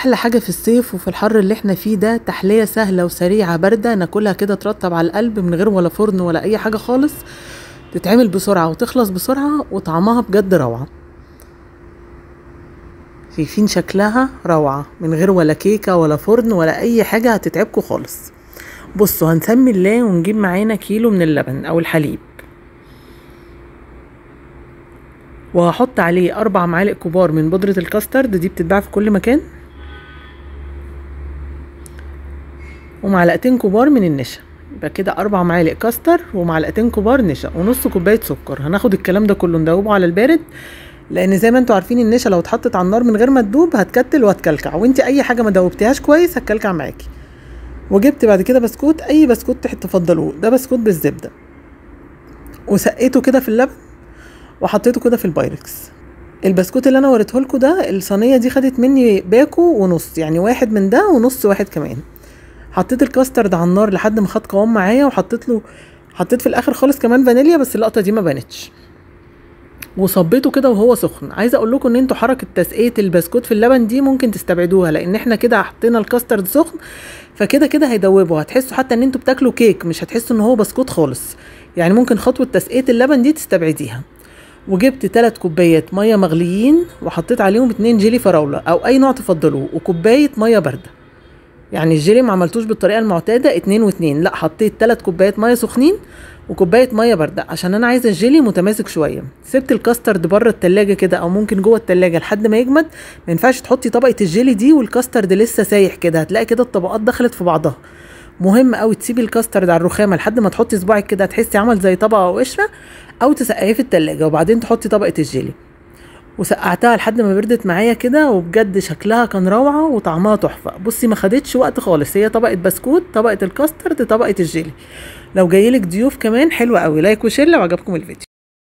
احلى حاجه في الصيف وفي الحر اللي احنا فيه ده، تحليه سهله وسريعه بارده ناكلها كده ترطب على القلب من غير ولا فرن ولا اي حاجه خالص، تتعمل بسرعه وتخلص بسرعه وطعمها بجد روعه. شايفين شكلها روعه من غير ولا كيكه ولا فرن ولا اي حاجه هتتعبكم خالص. بصوا، هنسمي الله ونجيب معانا كيلو من اللبن او الحليب، وهحط عليه 4 معالق كبار من بودرة الكاسترد، دي بتتباع في كل مكان، ومعلقتين كبار من النشا. يبقى كده 4 معالق كاستر ومعلقتين كبار نشا ونص كوبايه سكر. هناخد الكلام ده كله ندوبه على البارد، لان زي ما انتوا عارفين النشا لو اتحطت على النار من غير ما تدوب هتكتل وهتكلكع، وانت اي حاجه ما دوبتيهاش كويس هتكلكع معاكي. وجبت بعد كده بسكوت، اي بسكوت تفضلوه، ده بسكوت بالزبده، وسقيته كده في اللبن وحطيته كده في البايركس. البسكوت اللي انا وريته لكم ده، الصينيه دي خدت مني باكو ونص، يعني واحد من ده ونص واحد كمان. حطيت الكاسترد على النار لحد ما خد قوام معايا، حطيت في الاخر خالص كمان فانيليا، بس اللقطه دي ما بانتش، وصبيته كده وهو سخن. عايزه اقول لكم ان انتوا حركه تسقيه البسكوت في اللبن دي ممكن تستبعدوها، لان احنا كده حطينا الكاسترد سخن، فكده كده هيدوبه، هتحسوا حتى ان انتوا بتاكلوا كيك، مش هتحسوا ان هو بسكوت خالص. يعني ممكن خطوه تسقيه اللبن دي تستبعديها. وجبت 3 كوبايات ميه مغليين، وحطيت عليهم 2 جيلي فراوله او اي نوع تفضلوه، وكوبايه ميه بارده. يعني الجيلي ما عملتوش بالطريقه المعتاده 2 و2، لا، حطيت 3 كوبايات ميه سخنين وكوبايه ميه بارده، عشان انا عايزه الجيلي متماسك شويه. سبت الكاسترد بره التلاجة كده، او ممكن جوه التلاجة لحد ما يجمد. ما ينفعش تحطي طبقه الجيلي دي والكاسترد لسه سايح كده، هتلاقي كده الطبقات دخلت في بعضها. مهم قوي تسيبي الكاسترد على الرخامه لحد ما تحطي صباعك كده تحسي عمل زي طبقه او قشره، او تسقعيه في التلاجة وبعدين تحطي طبقه الجيلي. وسقعتها لحد ما بردت معايا كده، وبجد شكلها كان روعه وطعمها تحفه. بصي، ما خدتش وقت خالص، هي طبقه بسكوت، طبقه الكاسترد، طبقه الجيلي. لو جايلك ضيوف كمان حلوه قوي. لايك وشير لو عجبكم الفيديو.